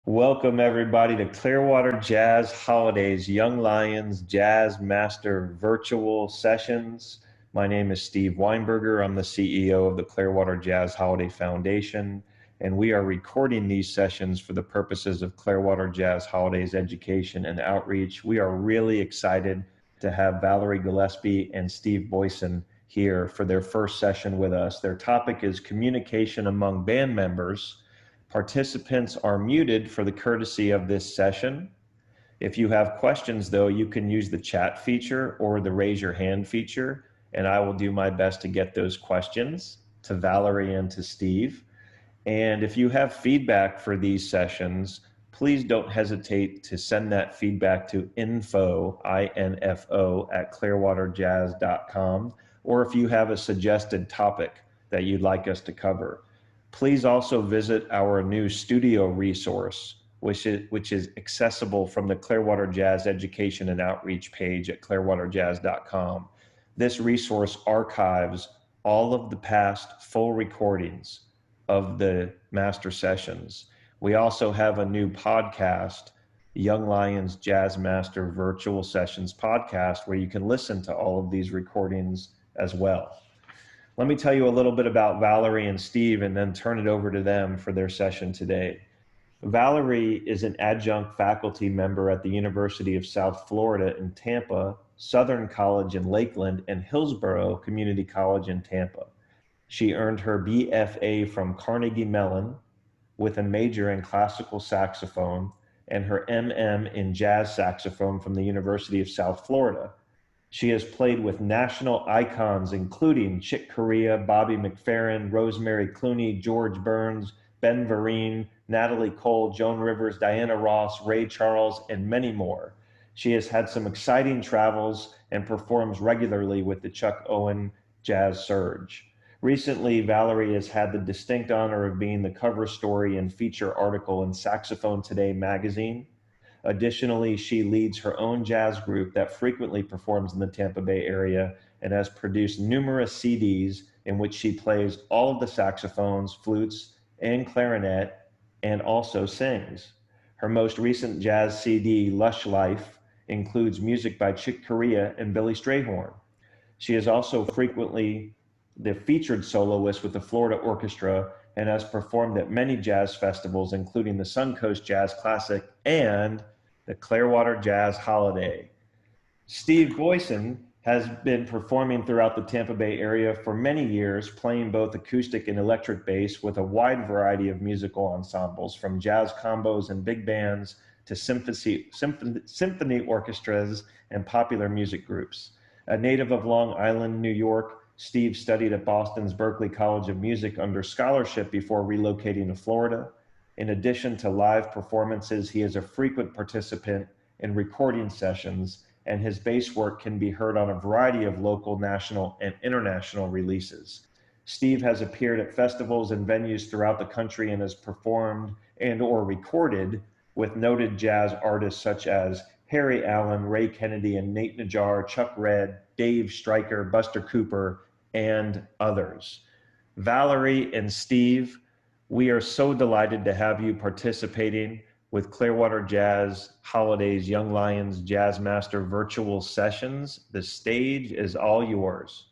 Welcome everybody to Clearwater Jazz Holiday's Young Lions Jazz Master Virtual Sessions. My name is Steve Weinberger. I'm the CEO of the Clearwater Jazz Holiday Foundation, and we are recording these sessions for the purposes of Clearwater Jazz Holiday's education and outreach. We are really excited to have Valerie Gillespie and Steve Boisen here for their first session with us. Their topic is communication among band members. Participants are muted for the courtesy of this session. If you have questions, though, you can use the chat feature or the raise your hand feature, and I will do my best to get those questions to Valerie and to Steve. And if you have feedback for these sessions, please don't hesitate to send that feedback to info, I-N-F-O, at clearwaterjazz.com, or if you have a suggested topic that you'd like us to cover. Please also visit our new studio resource, which is accessible from the Clearwater Jazz Education and Outreach page at clearwaterjazz.com. This resource archives all of the past full recordings of the master sessions. We also have a new podcast, Young Lions Jazz Master Virtual Sessions podcast, where you can listen to all of these recordings as well. Let me tell you a little bit about Valerie and Steve and then turn it over to them for their session today. Valerie is an adjunct faculty member at the University of South Florida in Tampa, Southern College in Lakeland, and Hillsborough Community College in Tampa. She earned her BFA from Carnegie Mellon with a major in classical saxophone and her MM in jazz saxophone from the University of South Florida. She has played with national icons including Chick Corea, Bobby McFerrin, Rosemary Clooney, George Burns, Ben Vereen, Natalie Cole, Joan Rivers, Diana Ross, Ray Charles, and many more. She has had some exciting travels and performs regularly with the Chuck Owen Jazz Surge. Recently, Valerie has had the distinct honor of being the cover story and feature article in Saxophone Today magazine. Additionally, she leads her own jazz group that frequently performs in the Tampa Bay area and has produced numerous CDs in which she plays all of the saxophones, flutes, and clarinet, and also sings. Her most recent jazz CD, Lush Life, includes music by Chick Corea and Billy Strayhorn. She is also frequently the featured soloist with the Florida Orchestra and has performed at many jazz festivals, including the Suncoast Jazz Classic and the Clearwater Jazz Holiday. Steve Boisen has been performing throughout the Tampa Bay area for many years, playing both acoustic and electric bass with a wide variety of musical ensembles, from jazz combos and big bands to symphony orchestras and popular music groups. A native of Long Island, New York, Steve studied at Boston's Berklee College of Music under scholarship before relocating to Florida. In addition to live performances, he is a frequent participant in recording sessions, and his bass work can be heard on a variety of local, national, and international releases. Steve has appeared at festivals and venues throughout the country and has performed and or recorded with noted jazz artists such as Harry Allen, Ray Kennedy, and Nate Najjar, Chuck Redd, Dave Stryker, Buster Cooper, and others. Valerie and Steve, we are so delighted to have you participating with Clearwater Jazz Holiday's Young Lions Jazz Master Virtual Sessions. The stage is all yours.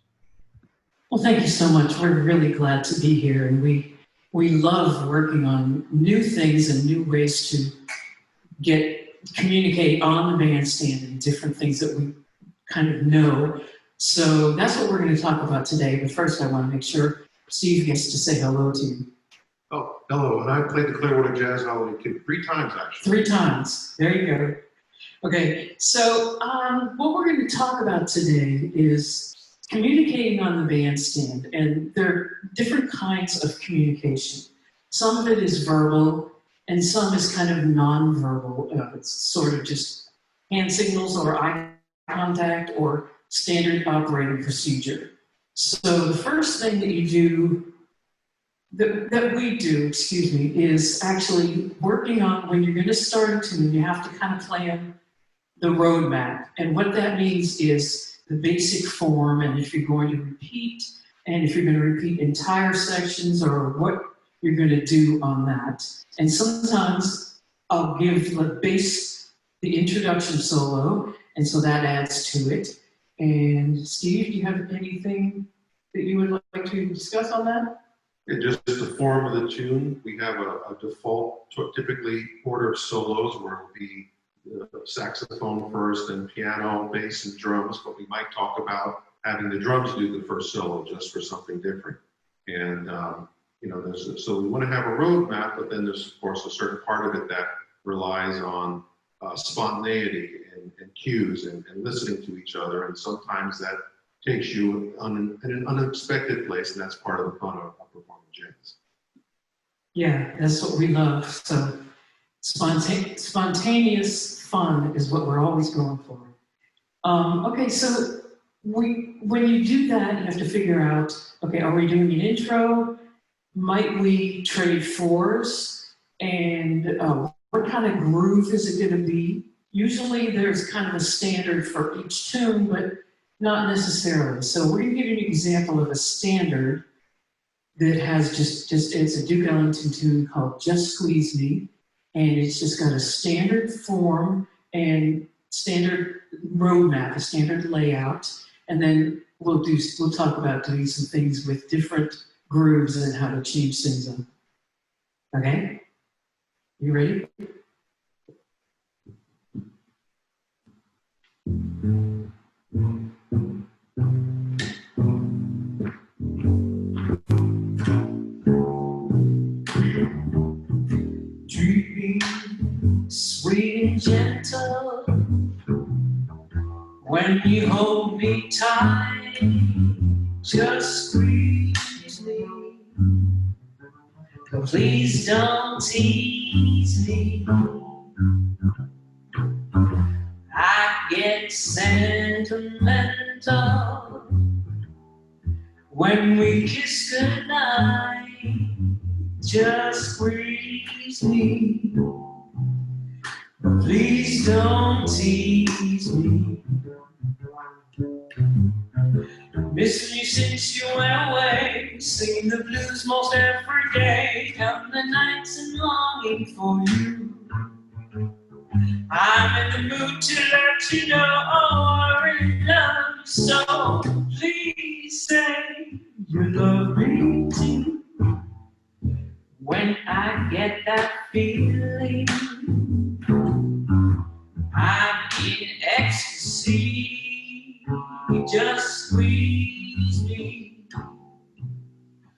Well, thank you so much. We're really glad to be here, and we love working on new things and new ways to communicate on the bandstand and different things that we kind of know. So that's what we're going to talk about today. But first, I want to make sure Steve gets to say hello to you. Oh, hello. And I played the Clearwater Jazz Holiday 3 times, actually. 3 times. There you go. Okay. So what we're going to talk about today is communicating on the bandstand. And there are different kinds of communication. Some of it is verbal, and some is kind of non-verbal. It's sort of just hand signals or eye contact or standard operating procedure. So the first thing that you do that we do, is actually working on when you're going to start a tune, you have to kind of plan the roadmap. And what that means is the basic form, and if you're going to repeat, and if you're going to repeat entire sections or what you're going to do on that. And sometimes I'll give the introduction solo, and so that adds to it. And Steve, do you have anything that you would like to discuss on that? Yeah, just the form of the tune. We have a default, typically order of solos where it'll be saxophone first, and piano, bass, and drums, but we might talk about having the drums do the first solo just for something different. And, you know, so we want to have a roadmap, but then there's, of course, a certain part of it that relies on spontaneity and cues and listening to each other. And sometimes that takes you in an unexpected place, and that's part of the fun of performing jazz. Yeah, that's what we love. So spontaneous fun is what we're always going for. Okay, so when you do that, you have to figure out, okay, are we doing an intro? Might we trade fours? And what kind of groove is it going to be? Usually there's kind of a standard for each tune, but not necessarily. So we're going to give you an example of a standard that has just it's a Duke Ellington tune called Just Squeeze Me. And it's just got a standard form and standard roadmap, a standard layout. And then we'll talk about doing some things with different grooves and how to change things up. Okay? You ready? Treat me sweet and gentle when you hold me tight. Just squeeze me, but please don't tease me. I get sentimental when we kiss goodnight. Just squeeze me, but please don't tease me. Missing you since you went away, singing the blues most every day, counting the nights and longing for you. I'm in the mood to let you know I really love you so. Please say you love me too. When I get that feeling, I'm in ecstasy. Just squeeze me,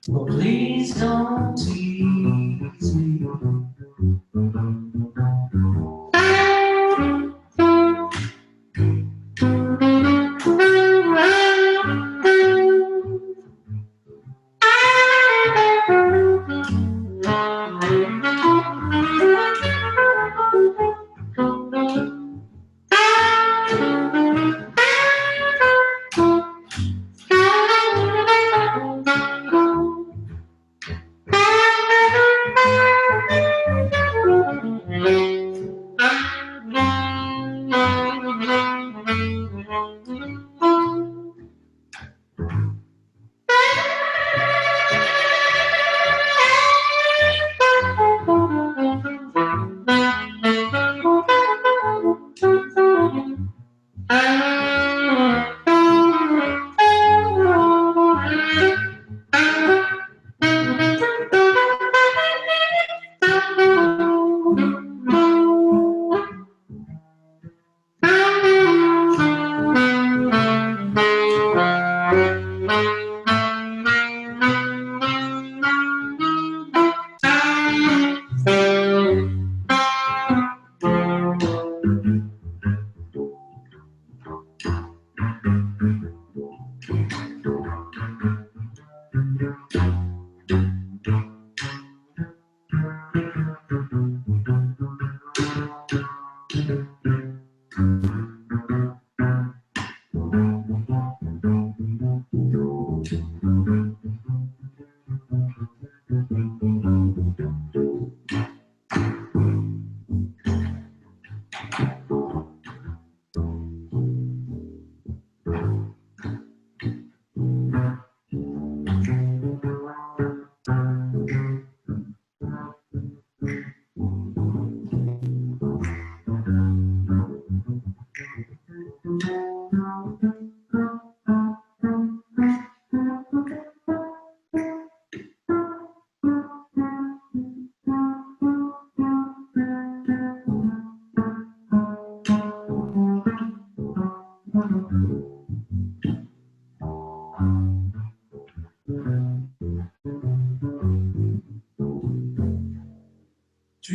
but please don't tease me.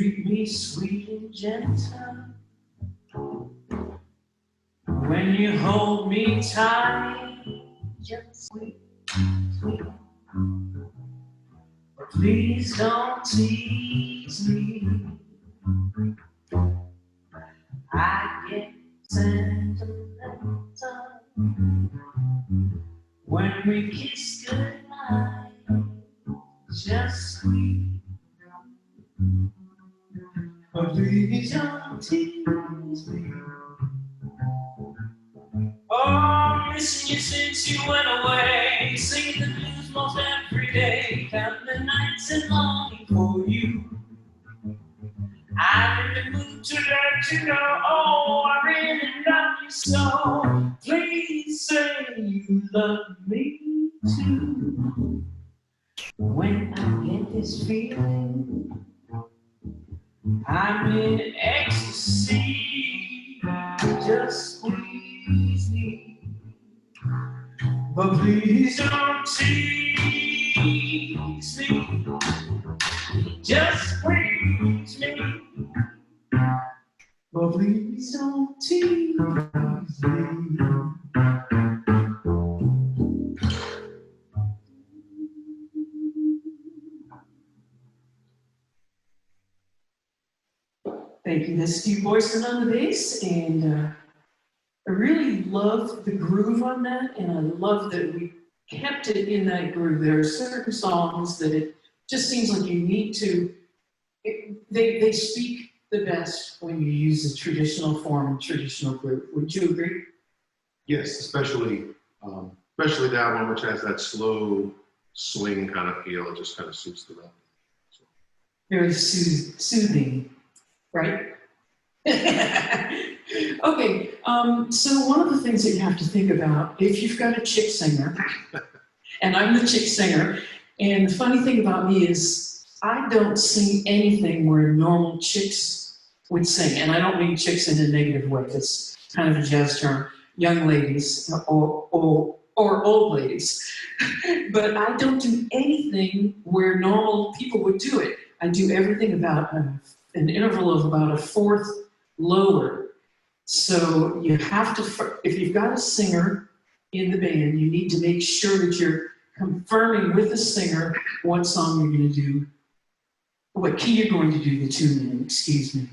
treat me sweet and gentle. When you hold me tight, just sweet, sweet. But please don't tease me. I get sentimental when we kiss goodnight, just sweet. But please don't tease me. Oh, missing you since you went away, singing the blues most every day, counting the nights and longing for you. I'm in the mood to let you know, oh, I really love you so. Please say you love me too. When I get this feeling, I'm in ecstasy, just squeeze me. But please don't tease me, just squeeze me. But please don't tease me. Thank you. That's Steve Boisen on the bass, and I really love the groove on that, and I love that we kept it in that groove. There are certain songs that it just seems like you need to, they speak the best when you use a traditional form and traditional groove. Would you agree? Yes, especially that one, which has that slow swing kind of feel. It just kind of suits the melody. So. Very soothing, right? Okay, so one of the things that you have to think about, if you've got a chick singer, and I'm the chick singer, and the funny thing about me is I don't sing anything where normal chicks would sing, and I don't mean chicks in a negative way. That's kind of a jazz term. Young ladies or old ladies. But I don't do anything where normal people would do it. I do everything about an interval of about a fourth lower. So you have to, if you've got a singer in the band, you need to make sure that you're confirming with the singer what song you're going to do, what key you're going to do the tune in, excuse me.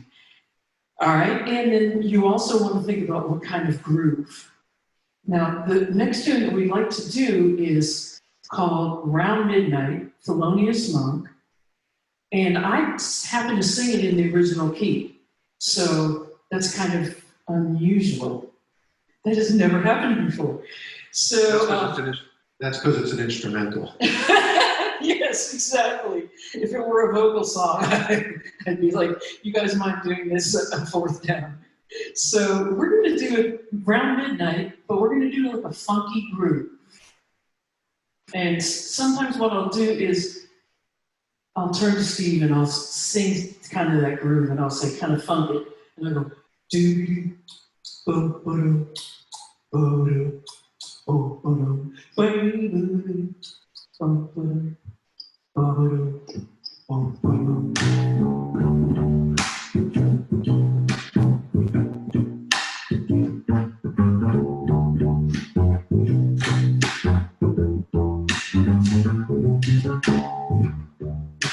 All right, and then you also want to think about what kind of groove. Now, the next tune that we like to do is called Round Midnight, Thelonious Monk, and I happen to sing it in the original key, so that's kind of unusual. That has never happened before. So that's because it's an instrumental. Yes, exactly. If it were a vocal song, I'd be like, you guys mind doing this a fourth down? So we're going to do it around midnight, but we're going to do like a funky groove. And sometimes what I'll do is I'll turn to Steve and I'll sing kind of that groove, and I'll say kind of funk it, and I'll go do bo bo bo bo bo bo.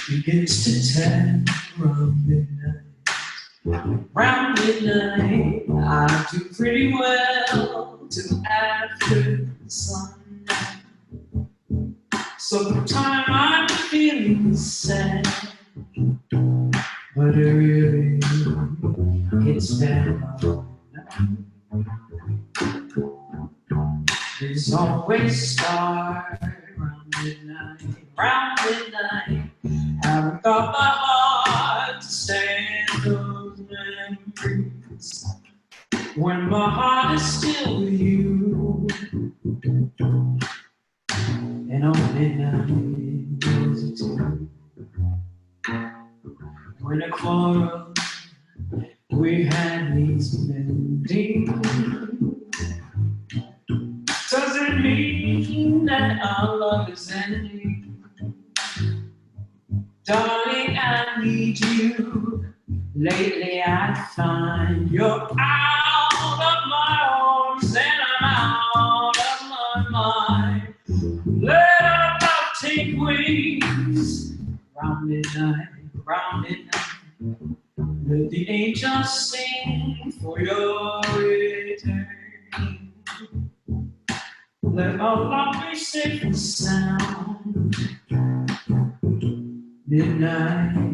It gets to 10 around midnight. Round midnight, I do pretty well till after sundown. Sometime I'm feeling sad, but it really gets bad. There's always a star around midnight, round midnight. Haven't got my heart to stand those memories when my heart is still with you. And on midnight there's a tune. When a quarrel we've had needs mending, doesn't mean that our love is ending. Darling, I need you Lately I find you're out of my arms and I'm out of my mind. Let our love take wings, round midnight, round midnight. Let the angels sing for your return. Let our love be safe and sound. Midnight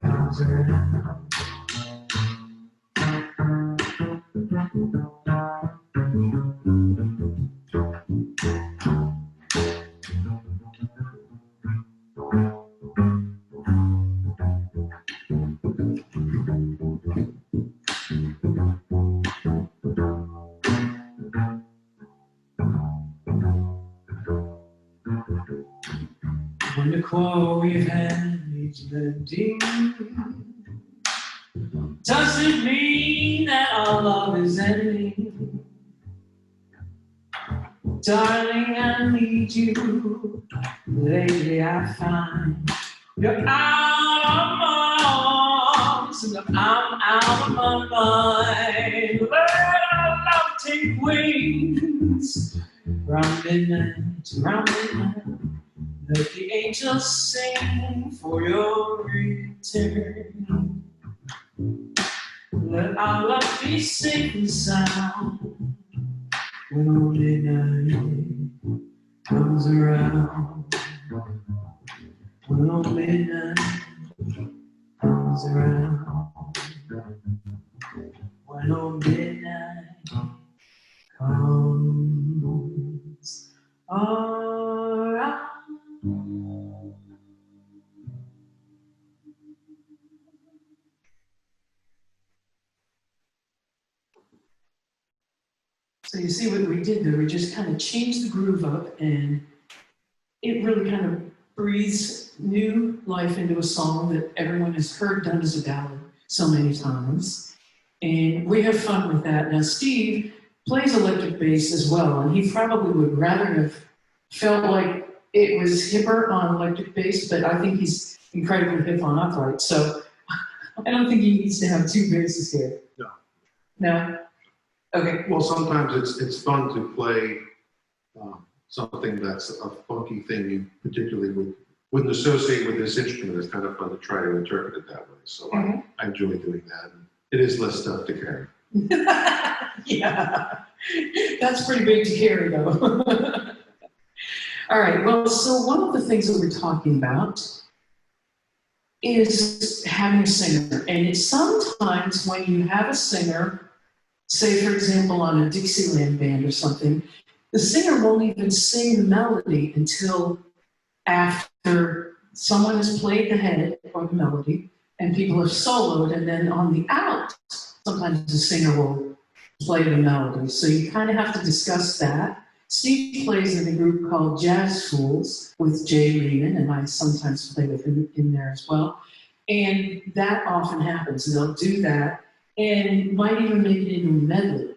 comes around. When the quarrel we've had needs mending, does it mean that our love is ending? Darling, I need you. Lately I find you're out of my arms and I'm out of my mind. Let our love take wings, round midnight, round midnight. Let the angels sing for your return. Let our love be safe and sound when old midnight comes around. When old midnight comes around. When old midnight comes around. So you see what we did there, we just kind of changed the groove up and it really kind of breathes new life into a song that everyone has heard done as a ballad so many times. And we have fun with that. Now Steve plays electric bass as well, and he probably would rather have felt like it was hipper on electric bass, but I think he's incredibly hip on upright. So I don't think he needs to have two basses here. No. No? Okay. Well, sometimes it's fun to play something that's a funky thing you particularly wouldn't associate with this instrument. It's kind of fun to try to interpret it that way. So I enjoy doing that. And it is less stuff to carry. Yeah, that's pretty big to carry though. All right, well, so one of the things that we're talking about is having a singer. And it's sometimes when you have a singer, say for example on a Dixieland band or something, the singer won't even sing the melody until after someone has played the head or the melody and people have soloed, and then on the out, sometimes the singer will play the melody. So you kind of have to discuss that. Steve plays in a group called Jazz Fools with Jay Lehman, and I sometimes play with him in there as well. And that often happens. They'll do that and might even make it into a medley.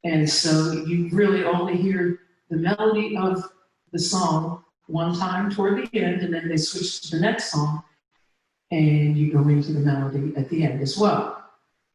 And so you really only hear the melody of the song one time toward the end, and then they switch to the next song, and you go into the melody at the end as well.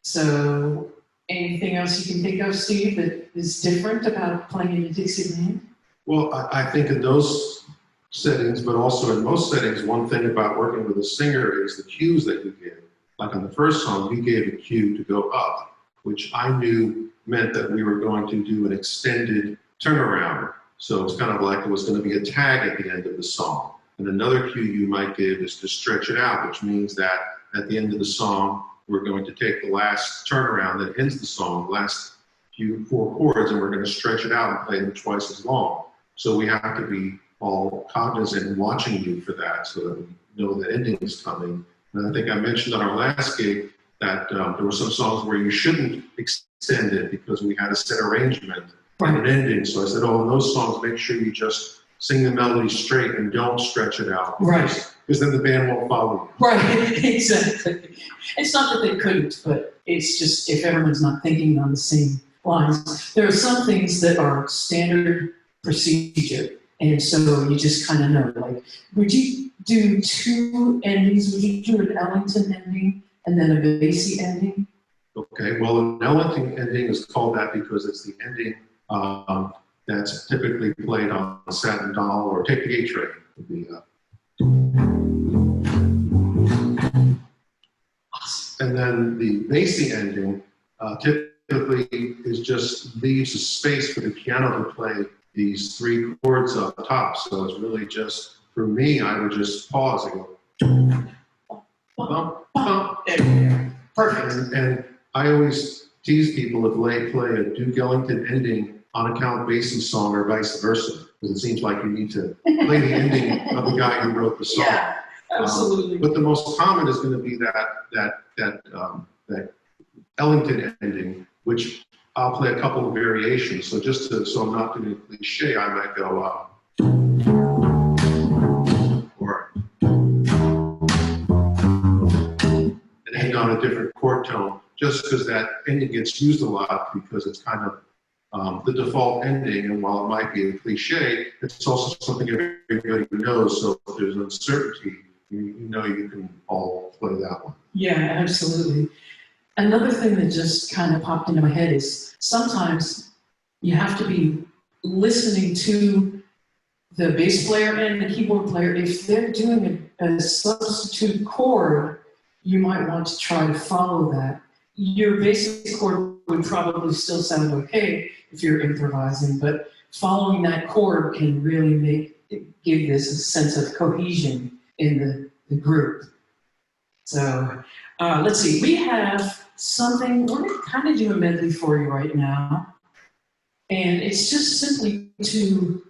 So anything else you can think of, Steve, that is different about playing in a Dixieland? Well, I think in those settings, but also in most settings, one thing about working with a singer is the cues that you give. Like on the first song, we gave a cue to go up, which I knew meant that we were going to do an extended turnaround. So it's kind of like it was going to be a tag at the end of the song. And another cue you might give is to stretch it out, which means that at the end of the song, we're going to take the last turnaround that ends the song, the last few four chords, and we're going to stretch it out and play them twice as long. So we have to be all cognizant and watching you for that so that we know the ending is coming. And I think I mentioned on our last gig that there were some songs where you shouldn't extend it because we had a set arrangement and an ending. So I said, oh, in those songs, make sure you just sing the melody straight and don't stretch it out. Right. Because then the band won't follow you. Right, exactly. It's not that they couldn't, but it's just if everyone's not thinking on the same lines. There are some things that are standard procedure, and so you just kind of know, like, would you do two endings? Would you do an Ellington ending and then a bassy ending? Okay, well, an Ellington ending is called that because it's the ending that's typically played on a satin doll or take the A train. And then the bassy ending typically is just leaves a space for the piano to play these three chords up top. So it's really just, for me, I would just pause and go, bum, bum. Perfect. And I always tease people if they play a Duke Ellington ending on account bassy song or vice versa, because it seems like you need to play the ending of the guy who wrote the song. Yeah, absolutely. But the most common is going to be that Ellington ending, which I'll play a couple of variations. So so I'm not doing a cliche, I might go or and end on a different chord tone, just because that ending gets used a lot because it's kind of the default ending, and while it might be a cliche, it's also something everybody knows. So if there's uncertainty, you know you can all play that one. Yeah, absolutely. Another thing that just kind of popped into my head is sometimes you have to be listening to the bass player and the keyboard player. If they're doing a substitute chord, you might want to try to follow that. Your basic chord would probably still sound okay if you're improvising, but following that chord can really give this a sense of cohesion in the group. So let's see, we have something, we're going to kind of do a medley for you right now. And it's just simply to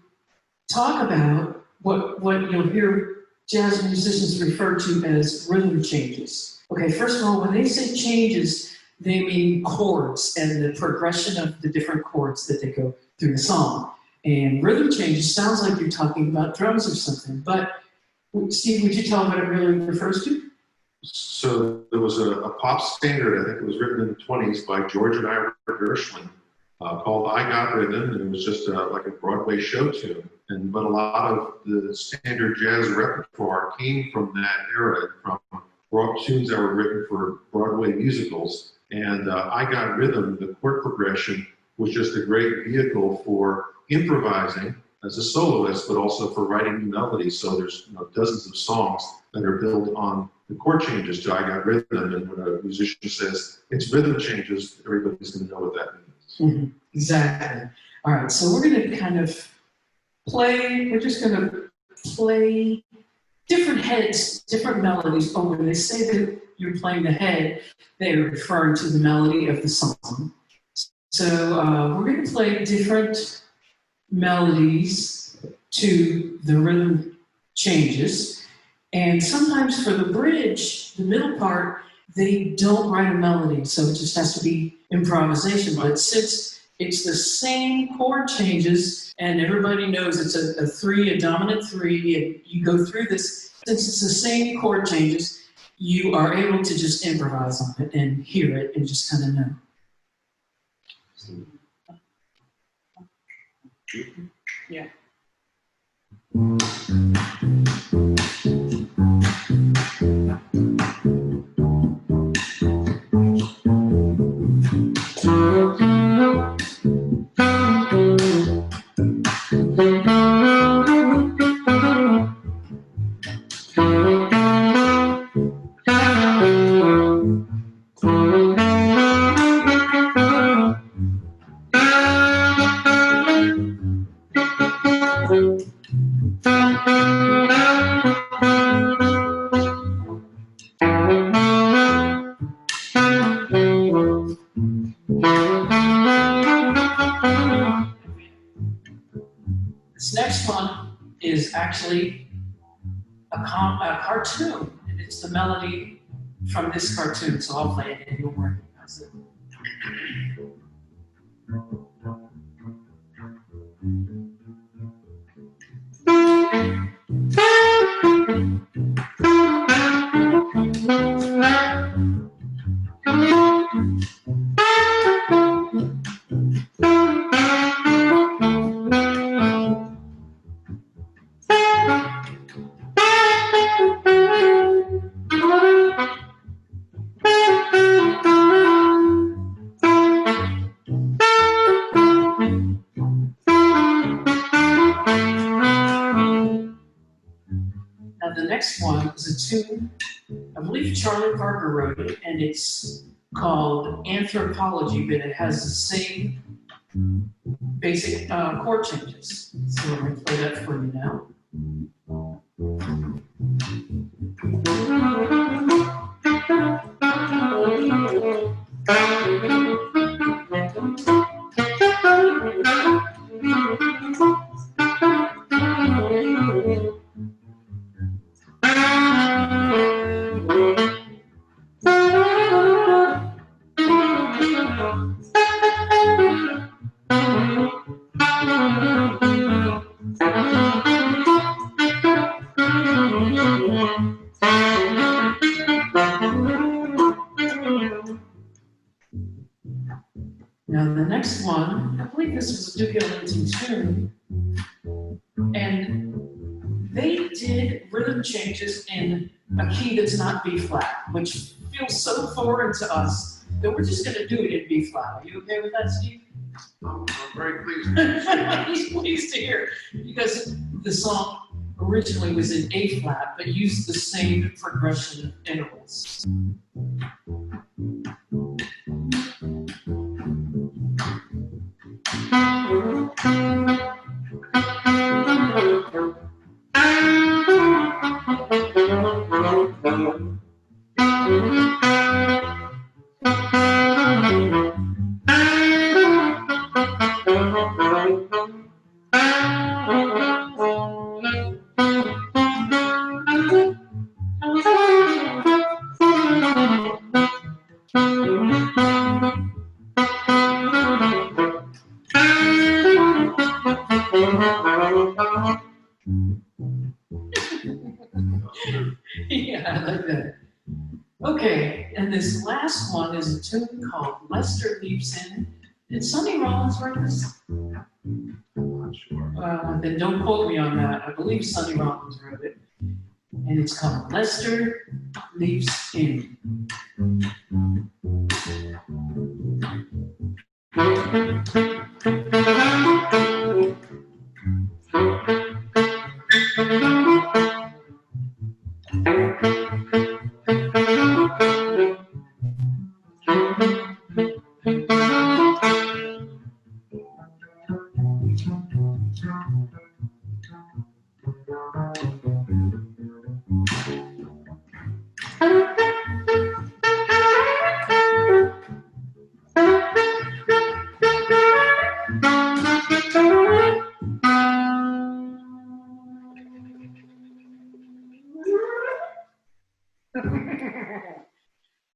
talk about what you'll hear jazz musicians refer to as rhythm changes. Okay, first of all, when they say changes, they mean chords and the progression of the different chords that they go through the song. And rhythm changes sounds like you're talking about drums or something, but Steve, would you tell what it really refers to? So there was a pop standard, I think it was written in the 1920s by George and Ira Gershwin, called I Got Rhythm, and it was just like a Broadway show tune. But a lot of the standard jazz repertoire came from that era, from tunes that were written for Broadway musicals. And I Got Rhythm, the chord progression, was just a great vehicle for improvising as a soloist, but also for writing new melodies. So there's dozens of songs that are built on the chord changes to I Got Rhythm. And when a musician says it's rhythm changes, everybody's going to know what that means. Mm-hmm. Exactly. All right, so we're going to kind of we're just going to play different heads, different melodies. Oh, when they say that you're playing the head, they're referring to the melody of the song. So we're going to play different melodies to the rhythm changes. And sometimes for the bridge, the middle part, they don't write a melody, so it just has to be improvisation. But since it's the same chord changes, and everybody knows it's a three, a dominant three, and you go through this, since it's the same chord changes, you are able to just improvise on it and hear it and just kind of know. Yeah. This next one is actually a cartoon, and it's the melody from this cartoon, so I'll play it and you'll recognize it. next one is a tune, I believe Charlie Parker wrote it, and it's called Anthropology, but it has the same basic chord changes. So we're going to play that for you now. Now the next one, I believe this was a Duke Ellington tune, and they did rhythm changes in a key that's not B flat, which feels so foreign to us that we're just going to do it in B flat. Are you okay with that, Steve? I'm very pleased. He's pleased to hear, because the song originally was in A flat, but used the same progression intervals. Yeah, I like that. Okay, and this last one is a tune called Lester Leaps In. Did Sonny Rollins write this? I'm not sure. Then don't quote me on that. I believe Sonny Rollins wrote it. And it's called Lester Leaps In.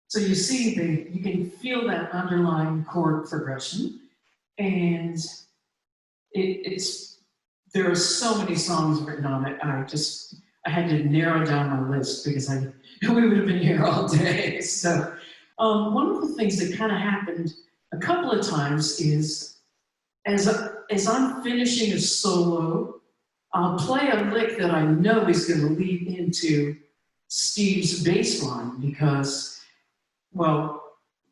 So you see, you can feel that underlying chord progression, and there are so many songs written on it. I had to narrow down my list because we would have been here all day. So one of the things that kind of happened a couple of times is as I'm finishing a solo, I'll play a lick that I know is going to lead into Steve's bass line because, well,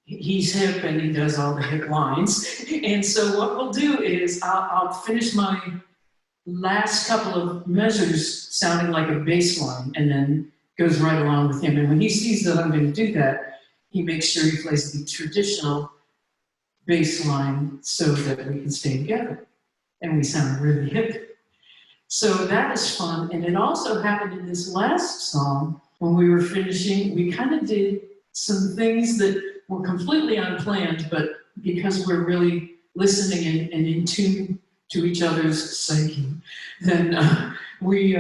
he's hip and he does all the hip lines. And so what we'll do is I'll finish my last couple of measures sounding like a bass line and then goes right along with him. And when he sees that I'm going to do that, he makes sure he plays the traditional bass line so that we can stay together and we sound really hip. So that was fun. And it also happened in this last song when we were finishing, we kind of did some things that were completely unplanned, but because we're really listening and in tune to each other's psyche, then we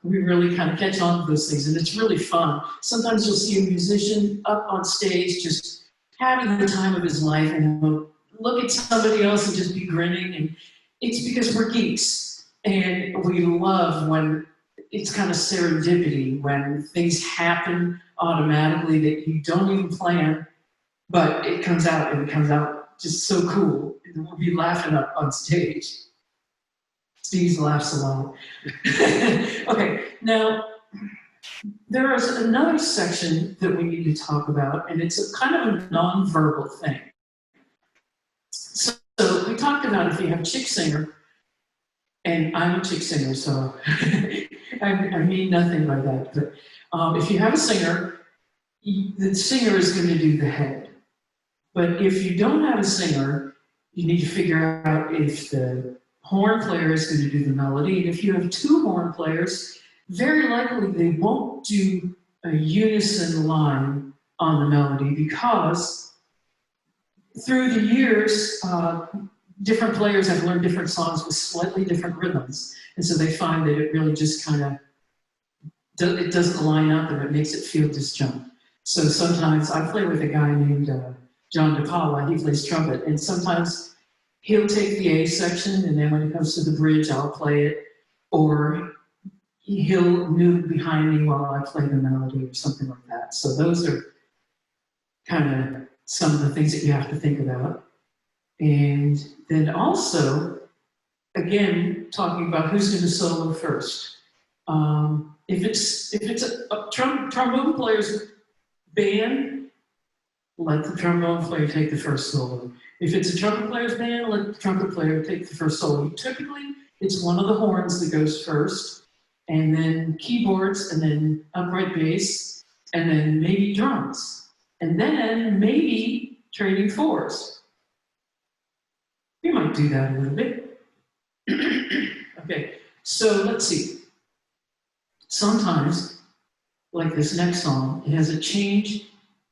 really kind of catch on to those things, and it's really fun. Sometimes you'll see a musician up on stage just having the time of his life, and he'll look at somebody else and just be grinning, and it's because we're geeks, and we love when it's kind of serendipity, when things happen automatically that you don't even plan, but it comes out, and it comes out just so cool. We'll be laughing up on stage. Steve laughs a lot. Okay, now there is another section that we need to talk about, and it's a kind of a non-verbal thing. So we talked about if you have chick singer, and I'm a chick singer, so I mean nothing by that. But if you have a singer, the singer is going to do the head. But if you don't have a singer, you need to figure out if the horn player is going to do the melody. And if you have two horn players, very likely they won't do a unison line on the melody, because through the years, different players have learned different songs with slightly different rhythms. And so they find that it really just kind of, it doesn't line up and it makes it feel disjunct. So sometimes I play with a guy named John DePaula, he plays trumpet, and sometimes he'll take the A section, and then when it comes to the bridge, I'll play it, or he'll move behind me while I play the melody or something like that. So those are kind of some of the things that you have to think about. And then also, again, talking about who's going to solo first. If it's a trombone player's band, let the trombone player take the first solo. If it's a trumpet player's band, let the trumpet player take the first solo. Typically, it's one of the horns that goes first, and then keyboards, and then upright bass, and then maybe drums, and then maybe trading fours. We might do that a little bit. Okay, so let's see. Sometimes, like this next song, it has a change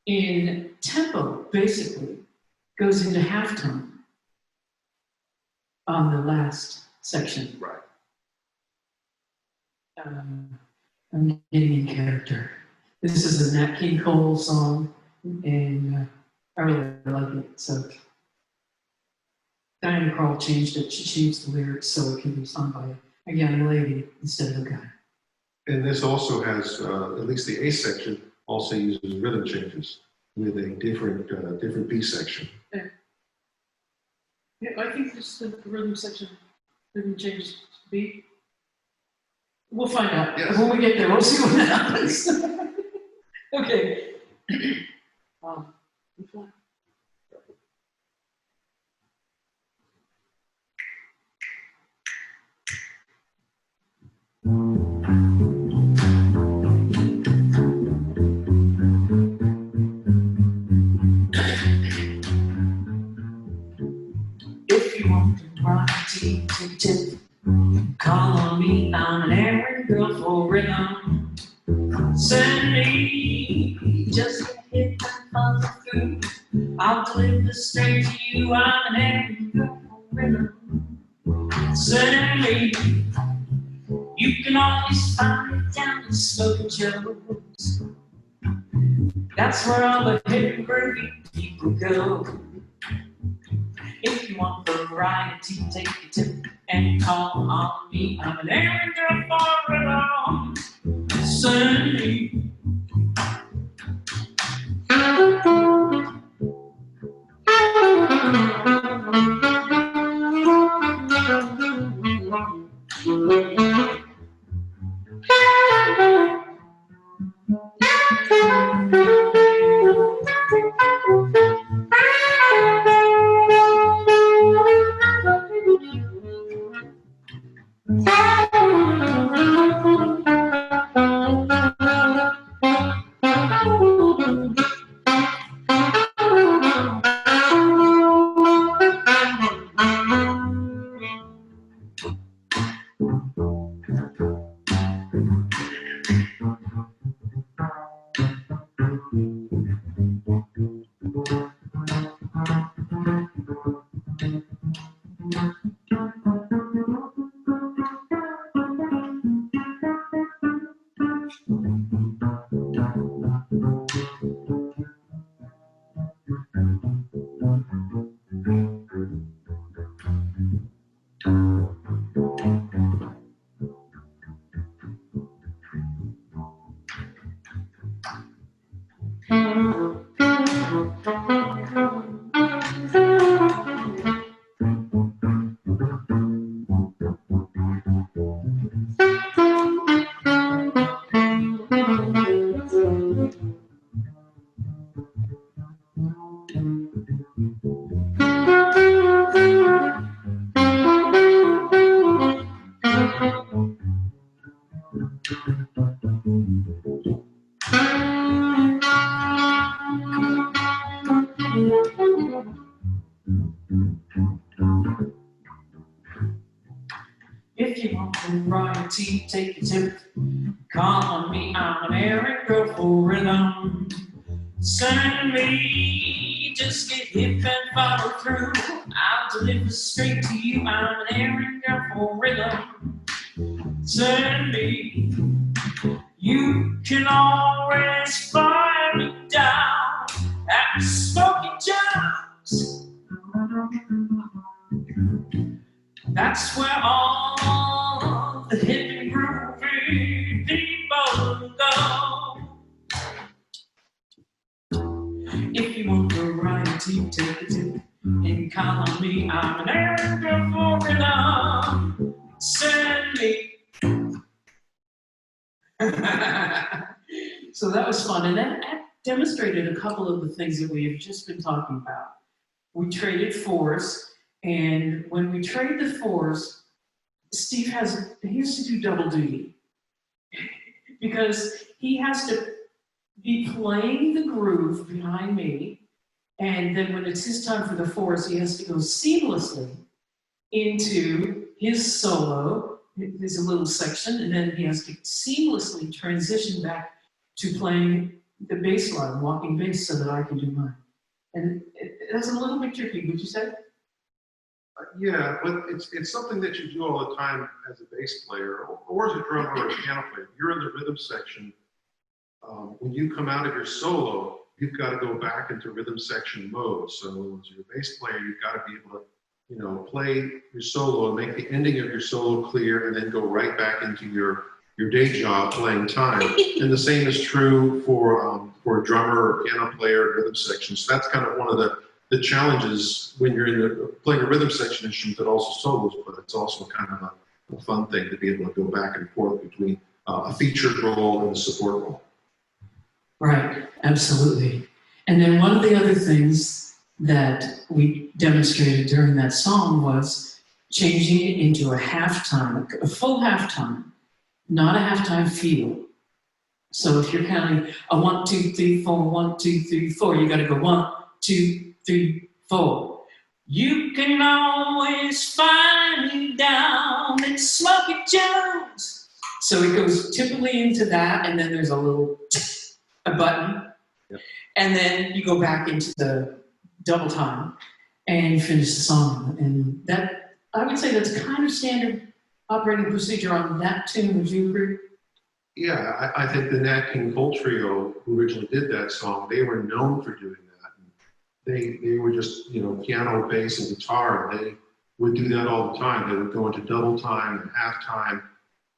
in tempo, basically, goes into halftone on the last section. Right. I'm getting in character. This is a Nat King Cole song, and I really like it. So Diana Krall changed it. She changed the lyrics so it can be sung by a young lady instead of a guy. And this also has, at least the A section, also uses rhythm changes with a different B section. Yeah, I think this the rhythm section rhythm changes to B. We'll find out. Yes. When we get there, we'll see what happens. Okay. If you want to ride tea, take a tip. Call on me, I'm an errand girl for rhythm. Send me just a hit and follow through. I'll deliver straight to you, I'm an errand girl for rhythm. Send me, you can always find me down in Smoky Joe's. That's where all the hip and groovy people go. If you want variety, take a tip and call on me. I'm an errand girl for rhythm. Send me. variety, take a tip. Call on me, I'm an errand girl for rhythm. Send me, just get hip and follow through. I'll deliver straight to you, I'm an errand girl for rhythm. Send me, you can always find me down at Smoky John's. That's where all the hip and groovy people go. If you want variety, take a tip and call on me. I'm an errand girl for rhythm. Send me. So that was fun, and that demonstrated a couple of the things that we have just been talking about. We traded fours, and when we trade the fours, Steve he used to do double duty because he has to be playing the groove behind me, and then when it's his time for the fours, he has to go seamlessly into his solo. There's a little section, and then he has to seamlessly transition back to playing the bass line, walking bass, so that I can do mine. And that's a little bit tricky, would you say? Yeah, but it's something that you do all the time as a bass player or as a drummer or a piano player. You're in the rhythm section. When you come out of your solo, you've got to go back into rhythm section mode. So as your bass player, you've got to be able to, play your solo and make the ending of your solo clear, and then go right back into your day job playing time. And the same is true for a drummer or piano player in rhythm section. So that's kind of one of the challenges when you're playing a rhythm section instrument that also solos, but it's also kind of a fun thing to be able to go back and forth between a featured role and a support role. Right, absolutely. And then one of the other things that we demonstrated during that song was changing it into a halftime, a full halftime, not a halftime feel. So if you're counting a 1, 2, 3, 4, 1, 2, 3, 4, you got to go 1, 2, 3, 4. You can always find me down at Smoky Jones. So it goes typically into that, and then there's a little a button, yep. And then you go back into the double time and you finish the song. And that, I would say that's kind of standard operating procedure on that tune. Would you agree? Yeah, I think the Nat King Cole Trio, who originally did that song, they were known for doing that. And they were just, piano, bass, and guitar, and they would do that all the time. They would go into double time and half time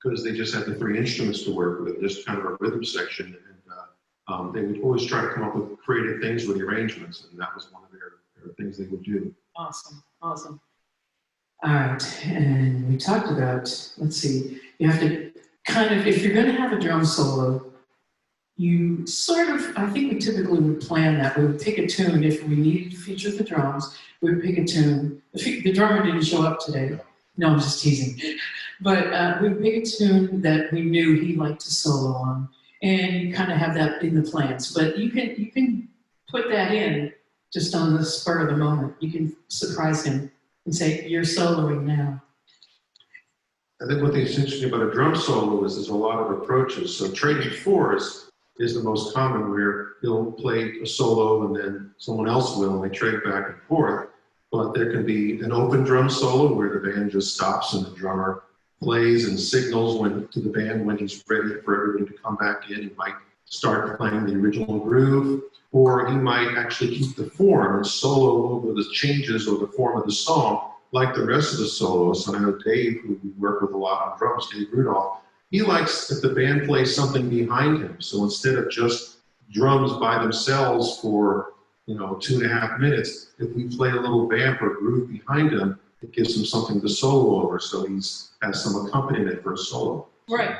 because they just had the three instruments to work with, just kind of a rhythm section. And they would always try to come up with creative things with the arrangements, and that was one of their things they would do. Awesome, awesome. All right, and we talked about, let's see, you have to kind of, if you're going to have a drum solo, you sort of, I think we typically would plan that. We would pick a tune if we needed to feature the drums. We would pick a tune. The drummer didn't show up today. No, I'm just teasing. But we would pick a tune that we knew he liked to solo on, and kind of have that in the plans. But you can put that in just on the spur of the moment. You can surprise him and say, "You're soloing now." I think what is interesting about a drum solo is there's a lot of approaches. So trading fours is the most common, where he'll play a solo and then someone else will, and they trade back and forth. But there can be an open drum solo where the band just stops and the drummer plays and signals to the band when he's ready for everybody to come back in. He might start playing the original groove, or he might actually keep the form and solo over the changes or the form of the song, like the rest of the soloists. And I know Dave, who we work with a lot on drums, Dave Rudolph, he likes if the band plays something behind him. So instead of just drums by themselves for 2.5 minutes, if we play a little vamp or groove behind him, it gives him something to solo over, so he has some accompaniment for a solo. Right.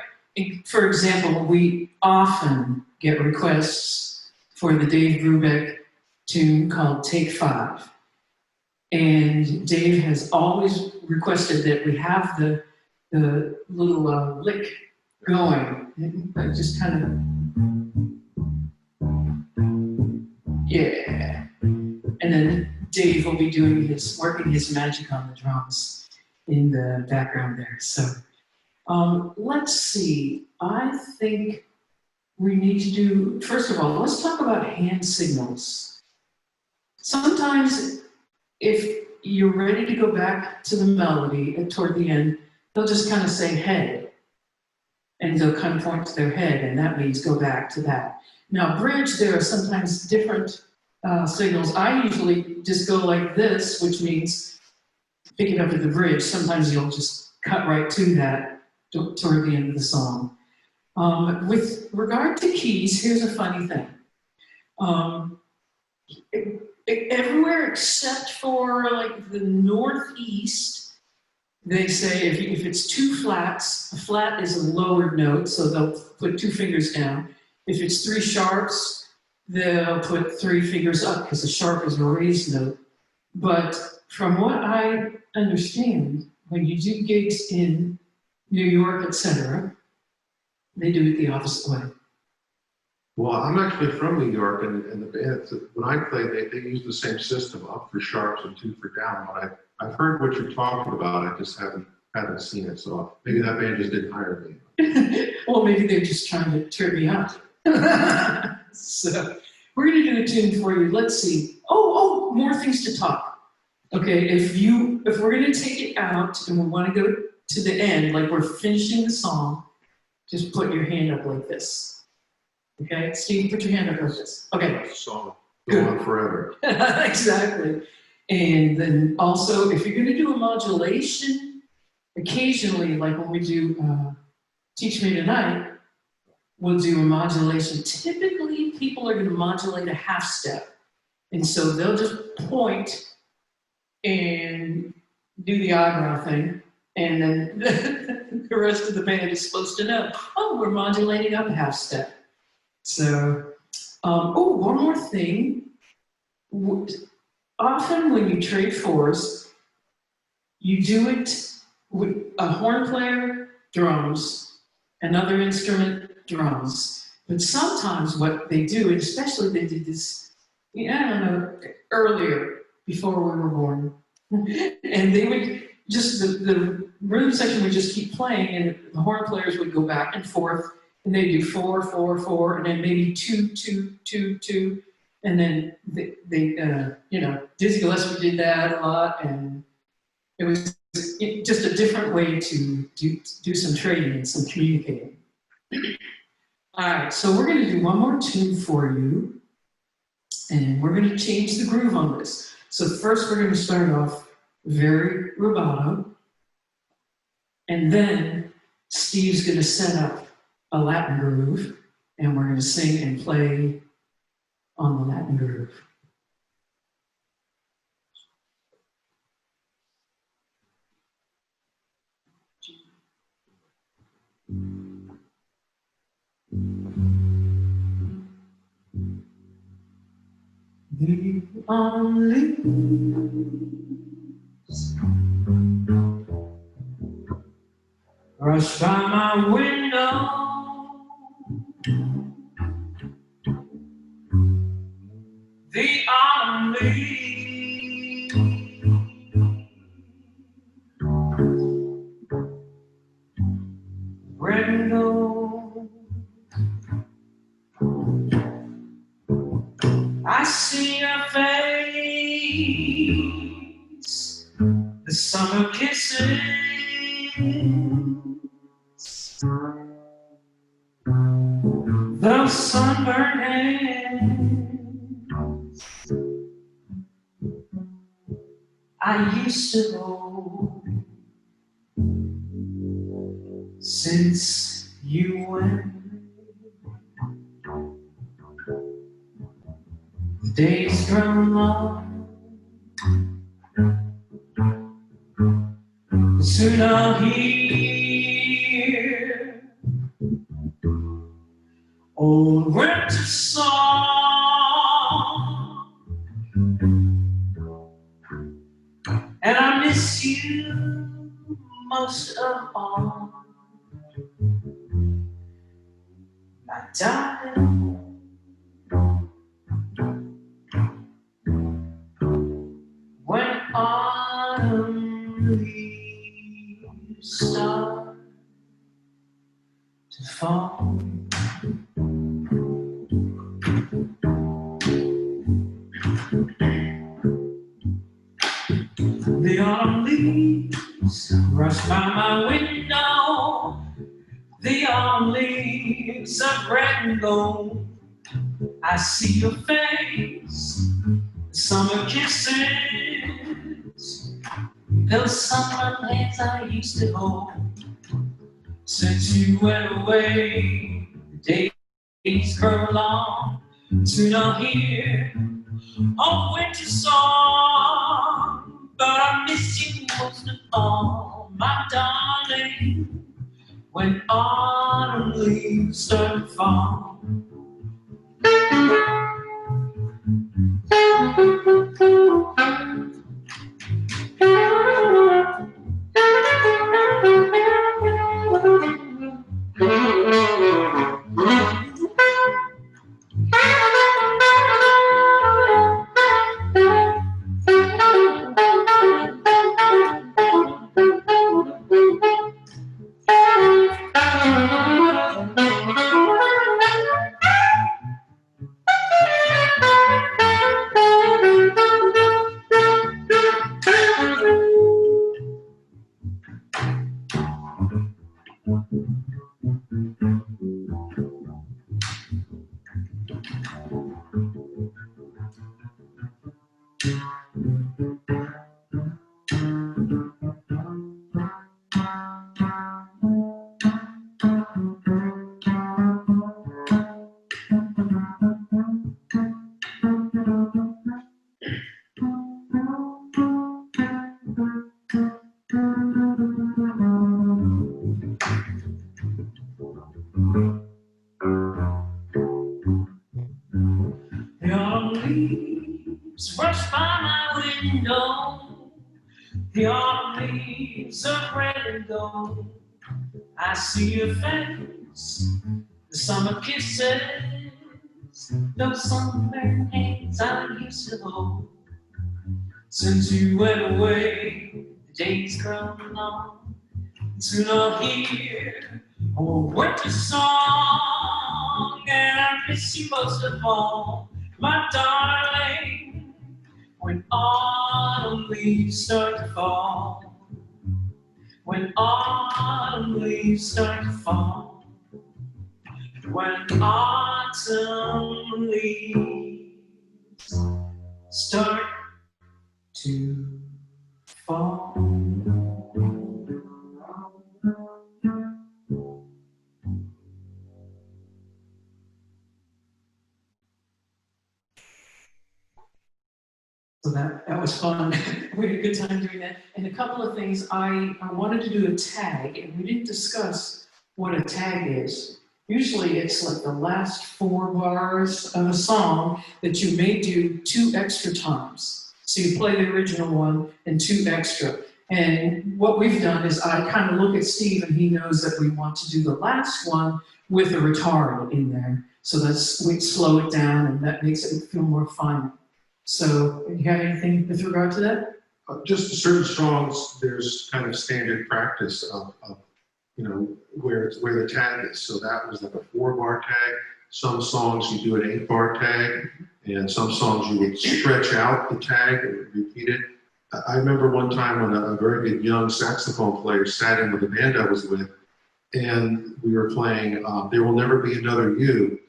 For example, we often get requests for the Dave Brubeck tune called Take 5. And Dave has always requested that we have the little lick going. Just kind of, yeah. And then Dave will be working his magic on the drums in the background there. So Let's see, I think we need to do, first of all, let's talk about hand signals. Sometimes if you're ready to go back to the melody and toward the end, they'll just kind of say head, and they'll kind of point to their head, and that means go back to that. Now, bridge, there are sometimes different signals. I usually just go like this, which means pick it up at the bridge. Sometimes you'll just cut right to that toward the end of the song. With regard to keys, here's a funny thing. Everywhere except for like the Northeast, they say if it's two flats, a flat is a lowered note, so they'll put 2 fingers down. If it's 3 sharps, they'll put 3 fingers up because a sharp is a raised note. But from what I understand, when you do gigs in New York, etc., they do it the opposite way. Well, I'm actually from New York, and the bands, when I play, they use the same system, up for sharps and 2 for down. But I've heard what you're talking about. I just haven't seen it. So maybe that band just didn't hire me. Well, maybe they're just trying to trip me up. So we're going to do a tune for you. Let's see. Oh, more things to talk. Okay, if we're going to take it out and we want to go to the end, like we're finishing the song, just put your hand up like this. Okay, Steve, put your hand up like this. Okay. So go on forever. Exactly. And then also, if you're going to do a modulation, occasionally, like when we do Teach Me Tonight, we'll do a modulation. Typically, people are going to modulate a half step. And so they'll just point and do the eyebrow thing. And then the rest of the band is supposed to know, oh, we're modulating up a half step. So, one more thing. Often when you trade fours, you do it with a horn player, drums, another instrument, drums. But sometimes what they do, and especially they did this, I don't know, earlier, before we were born, and they would just, the rhythm section would just keep playing, and the horn players would go back and forth, and they'd do 4, 4, 4, and then maybe 2, 2, 2, 2, and then they Dizzy Gillespie did that a lot, and it was just a different way to do some trading and some communicating. All right, so we're going to do one more tune for you, and we're going to change the groove on this. So first we're going to start off very rubato, and then Steve's going to set up a Latin groove, and we're going to sing and play on the Latin groove. The only rush by my window, the autumn leaves red and gold. I see your face, the summer kisses, those sunburned hands I used to hold since you went. The days grown long, soon I'll hear old winter song, and I miss you most of all, my darling. When autumn leaves start to fall. The autumn leaves rush by my window. The autumn leaves are red and gold. I see your face, summer kisses, those summer hands I used to hold. Since you went away, the days grow long. Soon I'll hear a winter song, but I miss you most of all, my darling, when autumn leaves start to fall. The autumn leaves brush by my window. The autumn leaves are red and gold. I see your face, the summer kisses, those summer hands I used to hold. Since you went away, the days grow long. Soon I'll hear a winter song, and I miss you most of all, my darling, when autumn leaves start to fall. When autumn leaves start to fall. When autumn leaves start to fall. So that was fun. We had a good time doing that. And a couple of things, I wanted to do a tag, and we didn't discuss what a tag is. Usually it's like the last 4 bars of a song that you may do 2 extra times. So you play the original one and 2 extra. And what we've done is I kind of look at Steve, and he knows that we want to do the last one with a retard in there. So we slow it down, and that makes it feel more fun. So, you have anything with regard to that? Just certain songs, there's kind of standard practice of where the tag is. So that was like a 4-bar tag. Some songs you do an 8-bar tag, and some songs you would stretch out the tag and repeat it. I remember one time when a very good young saxophone player sat in with the band I was with, and we were playing There Will Never Be Another You,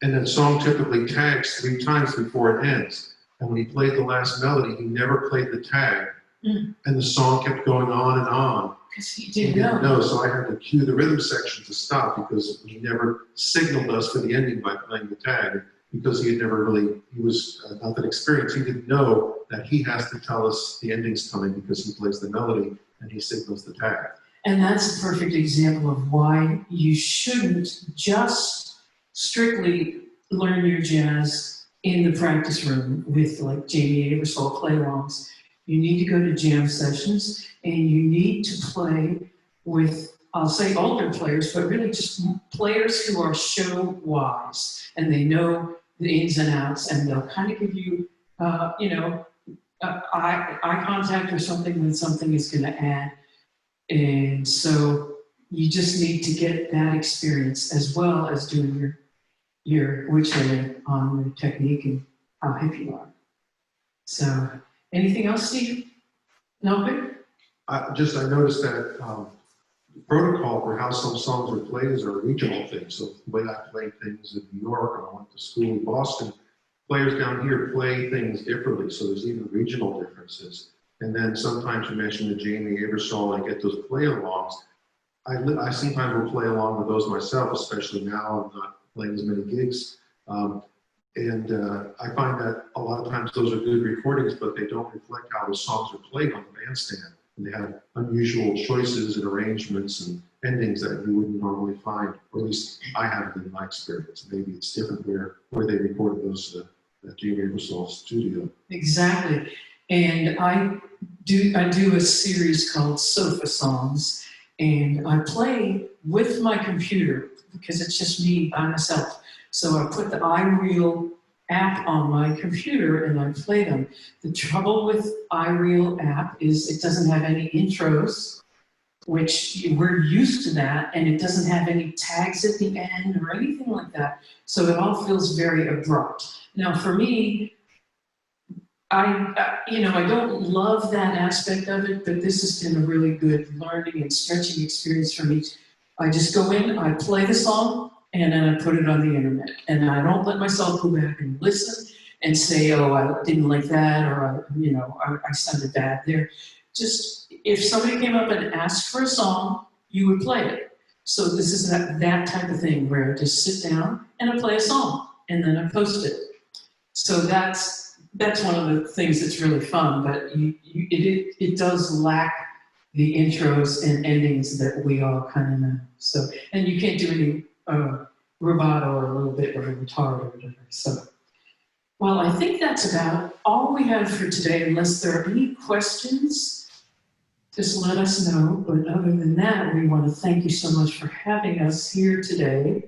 and that song typically tags 3 times before it ends. And when he played the last melody, he never played the tag. And the song kept going on and on. Because he didn't know. So I had to cue the rhythm section to stop, because he never signaled us for the ending by playing the tag, because he was not that experienced. He didn't know that he has to tell us the ending's coming, because he plays the melody and he signals the tag. And that's a perfect example of why you shouldn't just strictly learn your jazz in the practice room with like Jamie Aebersold play-alongs. You need to go to jam sessions, and you need to play with, I'll say older players, but really just players who are show-wise, and they know the ins and outs, and they'll kind of give you, eye contact or something when something is going to add. And so you just need to get that experience as well as doing your which on the technique and how hip you are. So, anything else, Steve? No, Vic? I noticed that the protocol for how some songs are played is a regional thing. So the way I play things in New York, or I went to school in Boston, players down here play things differently. So there's even regional differences. And then sometimes you mentioned the Jamie Aebersold, I get those play-alongs. I sometimes will play along with those myself, especially now I'm not playing as many gigs. I find that a lot of times those are good recordings, but they don't reflect how the songs are played on the bandstand. And they have unusual choices and arrangements and endings that you wouldn't normally find, or at least I haven't in my experience. Maybe it's different where they recorded those at Jamie Aebersold's studio. Exactly. And I do a series called Sofa Songs, and I play with my computer because it's just me by myself. So I put the iReel app on my computer and I play them. The trouble with iReel app is it doesn't have any intros, which we're used to that, and it doesn't have any tags at the end or anything like that. So it all feels very abrupt. Now for me, I don't love that aspect of it, but this has been a really good learning and stretching experience for me. I just go in, I play the song, and then I put it on the internet. And I don't let myself go back and listen and say, oh, I didn't like that, or, I sounded bad there. Just, if somebody came up and asked for a song, you would play it. So this is that type of thing where I just sit down and I play a song, and then I post it. So that's one of the things that's really fun, but it does lack the intros and endings that we all kind of know. So, and you can't do any rubato or a little bit of a guitar or whatever. So, well, I think that's about all we have for today, unless there are any questions. Just let us know. But other than that, we want to thank you so much for having us here today.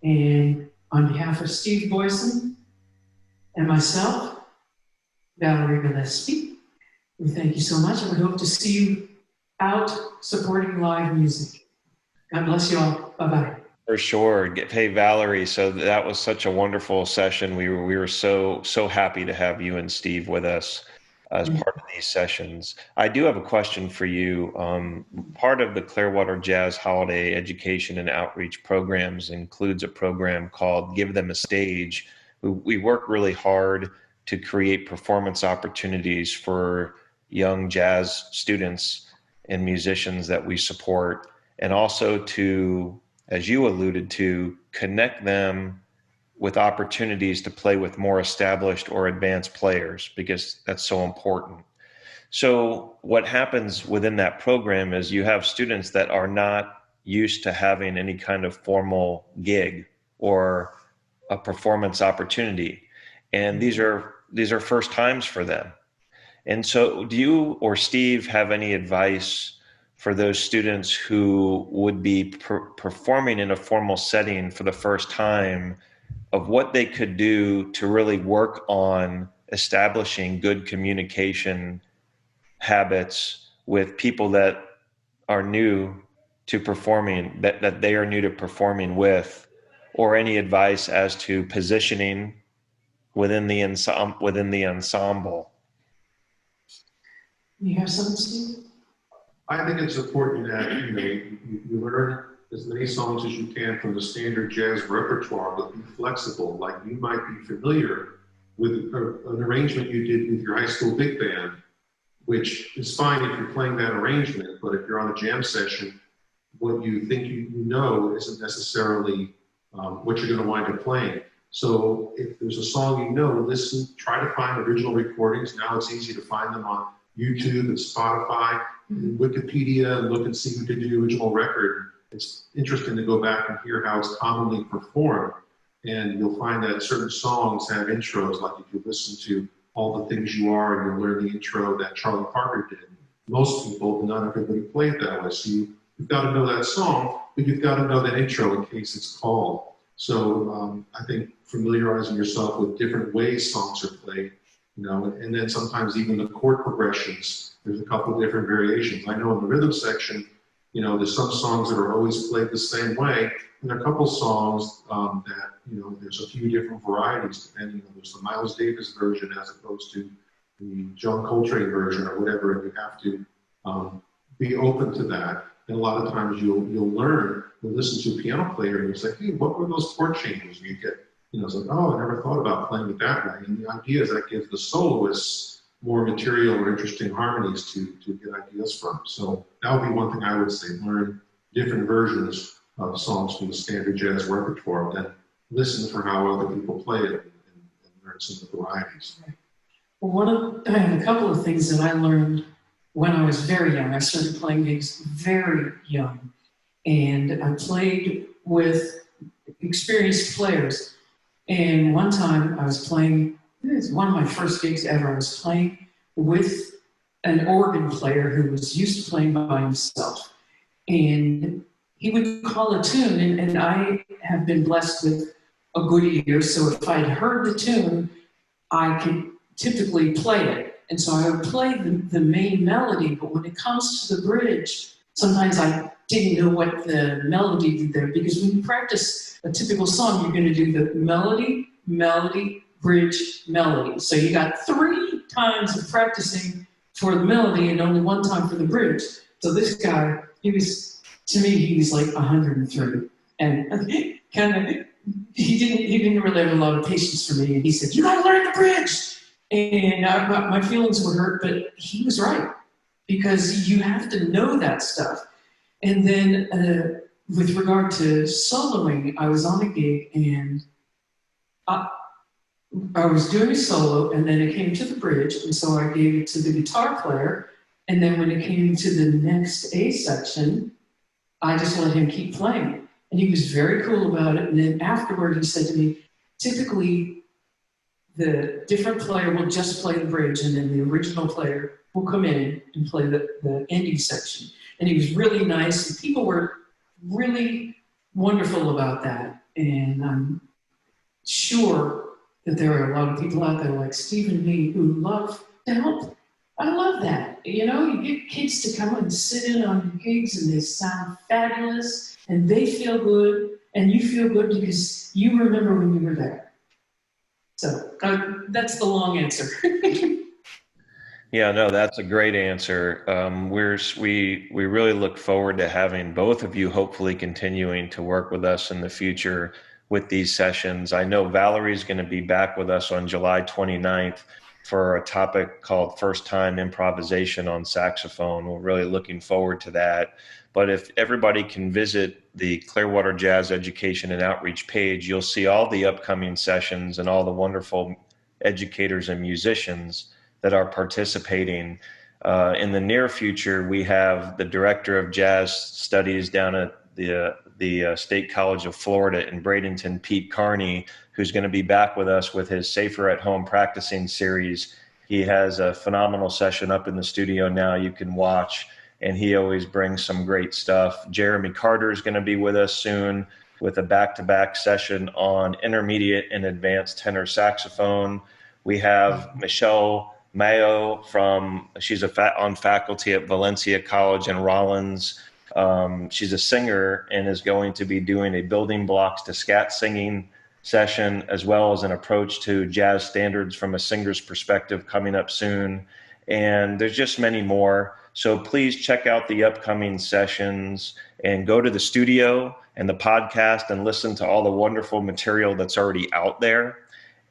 And on behalf of Steve Boisen and myself, Valerie Gillespie, we thank you so much, and we hope to see you out supporting live music. God bless you all. Bye-bye. For sure. Hey, Valerie, so that was such a wonderful session. We were so happy to have you and Steve with us as part of these sessions. I do have a question for you. Part of the Clearwater Jazz Holiday Education and Outreach programs includes a program called Give Them a Stage. We work really hard to create performance opportunities for young jazz students and musicians that we support, and also to, as you alluded to, connect them with opportunities to play with more established or advanced players, because that's so important. So what happens within that program is you have students that are not used to having any kind of formal gig or a performance opportunity, and these are first times for them. And so do you or Steve have any advice for those students who would be performing in a formal setting for the first time, of what they could do to really work on establishing good communication habits with people that are new to performing, that they are new to performing with, or any advice as to positioning within the ensemble? You have something, Steve? I think it's important that you learn as many songs as you can from the standard jazz repertoire, but be flexible. Like, you might be familiar with an arrangement you did with your high school big band, which is fine if you're playing that arrangement, but if you're on a jam session, what you think you know isn't necessarily what you're going to wind up playing. So if there's a song you know, listen, try to find original recordings. Now it's easy to find them on YouTube and Spotify and Wikipedia, and look and see who did the original record. It's interesting to go back and hear how it's commonly performed. And you'll find that certain songs have intros, like if you listen to All the Things You Are, and you'll learn the intro that Charlie Parker did. Most people, not everybody play it that way. So you've got to know that song, but you've got to know that intro in case it's called. So I think familiarizing yourself with different ways songs are played, and then sometimes even the chord progressions, there's a couple of different variations. I know in the rhythm section, You know, there's some songs that are always played the same way, and there are a couple songs that, you know, there's a few different varieties depending on, there's the Miles Davis version as opposed to the John Coltrane version or whatever, and you have to be open to that. And a lot of times you'll learn, you'll listen to a piano player and you'll say, hey, what were those chord changes? And you get, you know, it's like, oh, I never thought about playing it that way. And the idea is that gives the soloists more material or interesting harmonies to get ideas from. So that would be one thing I would say, learn different versions of songs from the standard jazz repertoire, then listen for how other people play it and learn some of the varieties. Well, I have a couple of things that I learned when I was very young. I started playing gigs very young, and I played with experienced players. And one time I was playing, it was one of my first gigs ever, I was playing with an organ player who was used to playing by himself. And he would call a tune, and I have been blessed with a good ear, so if I'd heard the tune, I could typically play it. And so I would play the main melody, but when it comes to the bridge, sometimes I didn't know what the melody did there, because when you practice a typical song, you're going to do the melody, melody, bridge, melody. So you got 3 times of practicing for the melody and only 1 time for the bridge. So this guy, he was like 103, and kind of he didn't really have a lot of patience for me. And he said, "You got to learn the bridge." And my feelings were hurt, but he was right, because you have to know that stuff. And then with regard to soloing, I was on a gig and I was doing a solo, and then it came to the bridge, and so I gave it to the guitar player. And then when it came to the next A section, I just let him keep playing. And he was very cool about it. And then afterward, he said to me, typically, the different player will just play the bridge, and then the original player will come in and play the ending section. And he was really nice, and people were really wonderful about that. And I'm sure that there are a lot of people out there like Steve and me who love to help. I love that. You know, you get kids to come and sit in on your gigs, and they sound fabulous, and they feel good, and you feel good because you remember when you were there. So that's the long answer. Yeah, no, that's a great answer. We really look forward to having both of you hopefully continuing to work with us in the future with these sessions. I know Valerie's going to be back with us on July 29th for a topic called First Time Improvisation on Saxophone. We're really looking forward to that. But if everybody can visit the Clearwater Jazz Education and Outreach page, you'll see all the upcoming sessions and all the wonderful educators and musicians that are participating. In the near future, we have the Director of Jazz Studies down at the State College of Florida in Bradenton, Pete Carney, who's going to be back with us with his Safer at Home Practicing series. He has a phenomenal session up in the studio now you can watch, and he always brings some great stuff. Jeremy Carter is going to be with us soon with a back-to-back session on intermediate and advanced tenor saxophone. We have Michelle Mayo she's on faculty at Valencia College in Rollins. She's a singer and is going to be doing a building blocks to scat singing session, as well as an approach to jazz standards from a singer's perspective coming up soon. And there's just many more. So please check out the upcoming sessions and go to the studio and the podcast and listen to all the wonderful material that's already out there.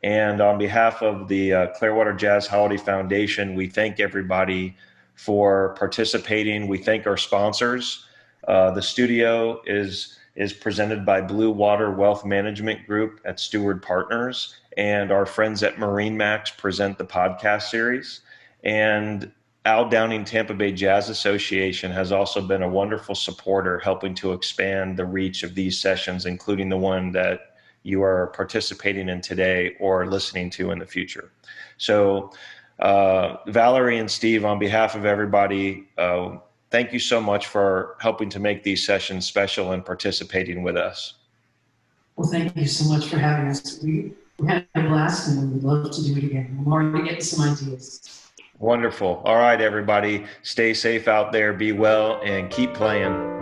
And on behalf of the Clearwater Jazz Holiday Foundation, we thank everybody for participating. We thank our sponsors. The studio is presented by Blue Water Wealth Management Group at Steward Partners, and our friends at Marine Max present the podcast series. And Al Downing Tampa Bay Jazz Association has also been a wonderful supporter, helping to expand the reach of these sessions, including the one that you are participating in today or listening to in the future. So Valerie and Steve, on behalf of everybody, thank you so much for helping to make these sessions special and participating with us. Well, thank you so much for having us. We had a blast, and we would love to do it again. I'm already getting some ideas. Wonderful. All right, everybody, stay safe out there, be well, and keep playing.